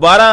12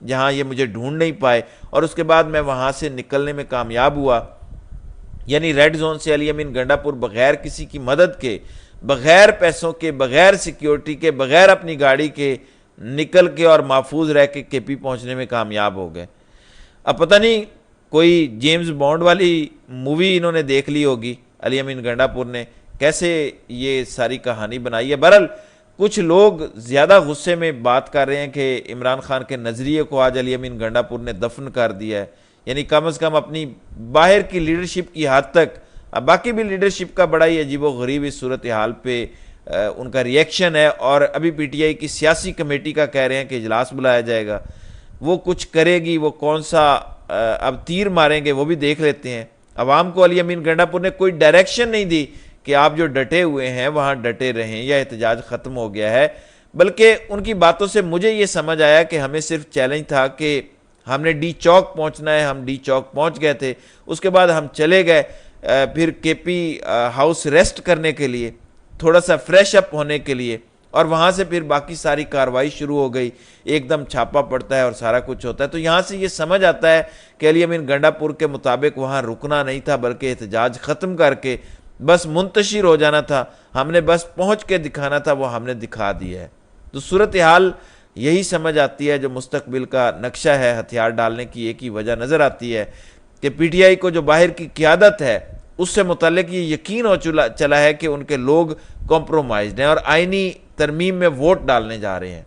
جہاں یہ مجھے ڈھونڈ نہیں پائے، اور اس کے بعد میں وہاں سے نکلنے میں کامیاب ہوا۔ یعنی ریڈ زون سے علی امین گنڈا پور بغیر کسی کی مدد کے، بغیر پیسوں کے، بغیر سیکیورٹی کے، بغیر اپنی گاڑی کے نکل کے اور محفوظ رہ کے کے پی پہنچنے میں کامیاب ہو گئے۔ اب پتہ نہیں کوئی جیمز بانڈ والی مووی انہوں نے دیکھ لی ہوگی علی امین گنڈا پور نے، کیسے یہ ساری کہانی بنائی ہے۔ بہرحال کچھ لوگ زیادہ غصے میں بات کر رہے ہیں کہ عمران خان کے نظریے کو آج علی امین گنڈا پور نے دفن کر دیا ہے، یعنی کم از کم اپنی باہر کی لیڈرشپ کی حد تک۔ اب باقی بھی لیڈرشپ کا بڑا ہی عجیب و غریب اس صورتحال پہ ان کا ریئیکشن ہے، اور ابھی پی ٹی آئی کی سیاسی کمیٹی کا کہہ رہے ہیں کہ اجلاس بلایا جائے گا، وہ کچھ کرے گی، وہ کون سا اب تیر ماریں گے وہ بھی دیکھ لیتے ہیں۔ عوام کو علی امین گنڈا پور نے کوئی ڈائریکشن نہیں دی کہ آپ جو ڈٹے ہوئے ہیں وہاں ڈٹے رہیں یا احتجاج ختم ہو گیا ہے، بلکہ ان کی باتوں سے مجھے یہ سمجھ آیا کہ ہمیں صرف چیلنج تھا کہ ہم نے ڈی چوک پہنچنا ہے، ہم ڈی چوک پہنچ گئے تھے، اس کے بعد ہم چلے گئے پھر کے پی ہاؤس ریسٹ کرنے کے لیے، تھوڑا سا فریش اپ ہونے کے لیے، اور وہاں سے پھر باقی ساری کارروائی شروع ہو گئی، ایک دم چھاپا پڑتا ہے اور سارا کچھ ہوتا ہے۔ تو یہاں سے یہ سمجھ آتا ہے کہ علی امین گنڈا پور کے مطابق وہاں رکنا نہیں تھا، بلکہ احتجاج ختم کر کے بس منتشر ہو جانا تھا، ہم نے بس پہنچ کے دکھانا تھا، وہ ہم نے دکھا دیا ہے۔ تو صورتحال یہی سمجھ آتی ہے، جو مستقبل کا نقشہ ہے ہتھیار ڈالنے کی ایک ہی وجہ نظر آتی ہے کہ پی ٹی آئی کو جو باہر کی قیادت ہے اس سے متعلق یہ یقین ہو چلا ہے کہ ان کے لوگ کمپرومائزڈ ہیں اور آئینی ترمیم میں ووٹ ڈالنے جا رہے ہیں۔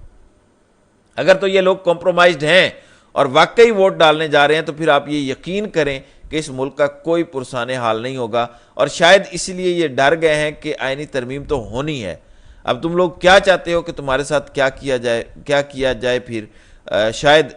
اگر تو یہ لوگ کمپرومائزڈ ہیں اور واقعی ووٹ ڈالنے جا رہے ہیں تو پھر آپ یہ یقین کریں کہ اس ملک کا کوئی پرسان حال نہیں ہوگا، اور شاید اس لیے یہ ڈر گئے ہیں کہ آئینی ترمیم تو ہونی ہے، اب تم لوگ کیا چاہتے ہو کہ تمہارے ساتھ کیا کیا جائے پھر شاید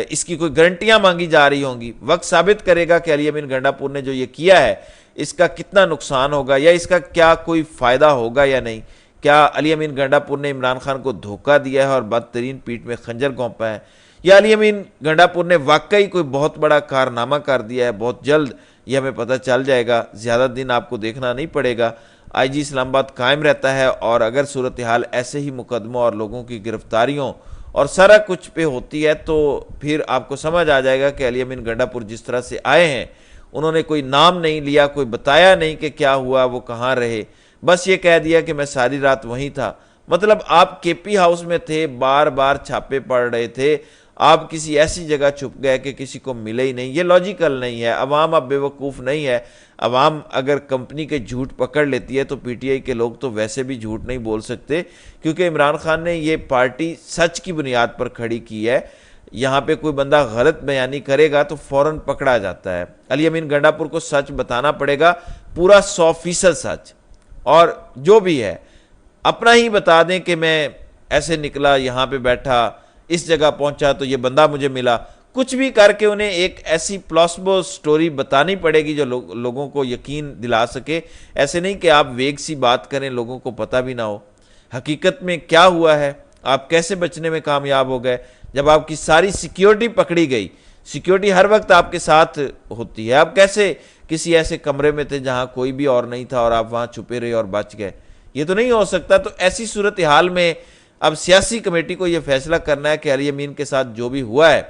اس کی کوئی گارنٹیاں مانگی جا رہی ہوں گی۔ وقت ثابت کرے گا کہ علی امین گنڈا پور نے جو یہ کیا ہے اس کا کتنا نقصان ہوگا یا اس کا کیا کوئی فائدہ ہوگا یا نہیں۔ کیا علی امین گنڈا پور نے عمران خان کو دھوکہ دیا ہے اور بدترین پیٹھ میں خنجر گھونپا ہے، یا علی امین گنڈا پور نے واقعی کوئی بہت بڑا کارنامہ کر دیا ہے؟ بہت جلد یہ ہمیں پتہ چل جائے گا، زیادہ دن آپ کو دیکھنا نہیں پڑے گا۔ آئی جی اسلام آباد قائم رہتا ہے، اور اگر صورتحال ایسے ہی مقدموں اور لوگوں کی گرفتاریوں اور سارا کچھ پہ ہوتی ہے تو پھر آپ کو سمجھ آ جائے گا کہ علی امین گنڈا پور جس طرح سے آئے ہیں، انہوں نے کوئی نام نہیں لیا، کوئی بتایا نہیں کہ کیا ہوا، وہ کہاں رہے، بس یہ کہہ دیا کہ میں ساری رات وہیں تھا۔ مطلب آپ کے پی ہاؤس میں تھے، بار بار چھاپے پڑ رہے تھے، آپ کسی ایسی جگہ چھپ گئے کہ کسی کو ملے ہی نہیں، یہ لاجیکل نہیں ہے۔ عوام اب بے وقوف نہیں ہے، عوام اگر کمپنی کے جھوٹ پکڑ لیتی ہے تو پی ٹی آئی کے لوگ تو ویسے بھی جھوٹ نہیں بول سکتے، کیونکہ عمران خان نے یہ پارٹی سچ کی بنیاد پر کھڑی کی ہے۔ یہاں پہ کوئی بندہ غلط بیانی کرے گا تو فوراً پکڑا جاتا ہے۔ علی امین گنڈا پور کو سچ بتانا پڑے گا، پورا 100% سچ، اور جو بھی ہے اپنا ہی بتا دیں کہ میں ایسے نکلا، یہاں پہ بیٹھا، اس جگہ پہنچا تو یہ بندہ مجھے ملا، کچھ بھی کر کے انہیں ایک ایسی پلاسبل سٹوری بتانی پڑے گی جو لوگوں کو یقین دلا سکے۔ ایسے نہیں کہ آپ ویگ سی بات کریں، لوگوں کو پتہ بھی نہ ہو حقیقت میں کیا ہوا ہے، آپ کیسے بچنے میں کامیاب ہو گئے۔ جب آپ کی ساری سیکیورٹی پکڑی گئی، سیکیورٹی ہر وقت آپ کے ساتھ ہوتی ہے، آپ کیسے کسی ایسے کمرے میں تھے جہاں کوئی بھی اور نہیں تھا اور آپ وہاں چھپے رہے اور بچ گئے؟ یہ تو نہیں ہو سکتا۔ تو ایسی صورتحال میں اب سیاسی کمیٹی کو یہ فیصلہ کرنا ہے کہ علی امین کے ساتھ جو بھی ہوا ہے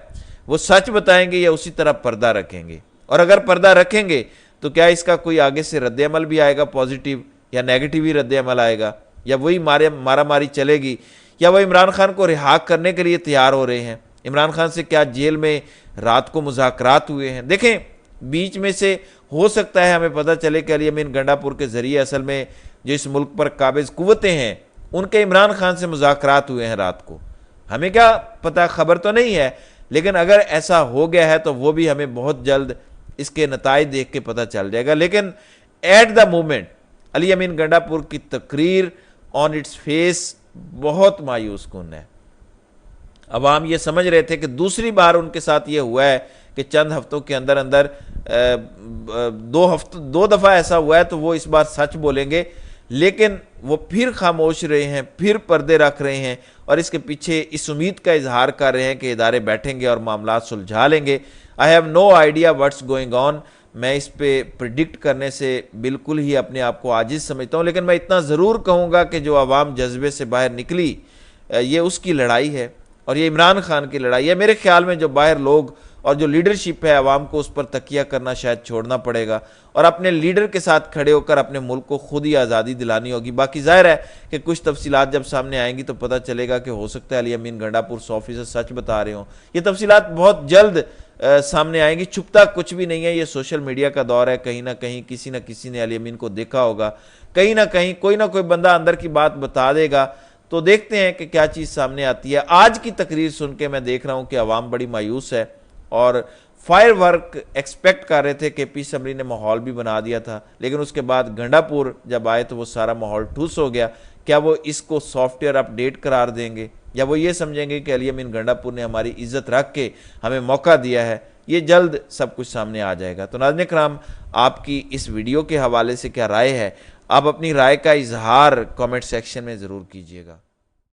وہ سچ بتائیں گے یا اسی طرح پردہ رکھیں گے، اور اگر پردہ رکھیں گے تو کیا اس کا کوئی آگے سے رد عمل بھی آئے گا پازیٹیو، یا نیگیٹیو ہی رد عمل آئے گا، یا وہی مارا ماری چلے گی، یا وہ عمران خان کو رہا کرنے کے لیے تیار ہو رہے ہیں؟ عمران خان سے کیا جیل میں رات کو مذاکرات ہوئے ہیں؟ دیکھیں بیچ میں سے ہو سکتا ہے ہمیں پتہ چلے کہ علی امین گنڈا پور کے ذریعے اصل میں جو اس ملک پر قابض قوتیں ہیں ان کے عمران خان سے مذاکرات ہوئے ہیں رات کو، ہمیں کیا پتہ، خبر تو نہیں ہے، لیکن اگر ایسا ہو گیا ہے تو وہ بھی ہمیں بہت جلد اس کے نتائج دیکھ کے پتہ چل جائے گا۔ لیکن ایٹ دا مومنٹ علی امین گنڈا پور کی تقریر آن اٹس فیس بہت مایوس کن ہے۔ عوام یہ سمجھ رہے تھے کہ دوسری بار ان کے ساتھ یہ ہوا ہے کہ چند ہفتوں کے اندر اندر دو دفعہ ایسا ہوا ہے تو وہ اس بار سچ بولیں گے، لیکن وہ پھر خاموش رہے ہیں، پھر پردے رکھ رہے ہیں، اور اس کے پیچھے اس امید کا اظہار کر رہے ہیں کہ ادارے بیٹھیں گے اور معاملات سلجھا لیں گے۔ I have no idea what's going on, میں اس پہ پریڈکٹ کرنے سے بالکل ہی اپنے آپ کو عاجز سمجھتا ہوں، لیکن میں اتنا ضرور کہوں گا کہ جو عوام جذبے سے باہر نکلی یہ اس کی لڑائی ہے، اور یہ عمران خان کی لڑائی ہے. میرے خیال میں جو باہر لوگ اور جو لیڈرشپ ہے عوام کو اس پر تکیہ کرنا شاید چھوڑنا پڑے گا اور اپنے لیڈر کے ساتھ کھڑے ہو کر اپنے ملک کو خود ہی آزادی دلانی ہوگی. باقی ظاہر ہے کہ کچھ تفصیلات جب سامنے آئیں گی تو پتہ چلے گا کہ ہو سکتا ہے علی امین گنڈا پور 100% سچ بتا رہے ہوں. یہ تفصیلات بہت جلد سامنے آئیں گی. چھپتا کچھ بھی نہیں ہے. یہ سوشل میڈیا کا دور ہے. کہیں نہ کہیں کسی نہ کسی نے علی امین کو دیکھا ہوگا. کہیں نہ کہیں کوئی نہ کوئی بندہ اندر کی بات بتا دے گا. تو دیکھتے ہیں کہ کیا چیز سامنے آتی ہے. آج کی تقریر سن کے میں دیکھ رہا ہوں کہ عوام بڑی مایوس ہے اور فائر ورک ایکسپیکٹ کر رہے تھے کہ پی اسمبلی نے ماحول بھی بنا دیا تھا, لیکن اس کے بعد گنڈا پور جب آئے تو وہ سارا ماحول ٹھوس ہو گیا. کیا وہ اس کو سافٹ ویئر اپ ڈیٹ قرار دیں گے یا وہ یہ سمجھیں گے کہ علی امین گنڈا پور نے ہماری عزت رکھ کے ہمیں موقع دیا ہے؟ یہ جلد سب کچھ سامنے آ جائے گا. تو ناظرین کرام, آپ کی اس ویڈیو کے حوالے سے کیا رائے ہے؟ آپ اپنی رائے کا اظہار کامنٹ سیکشن میں ضرور کیجیے گا.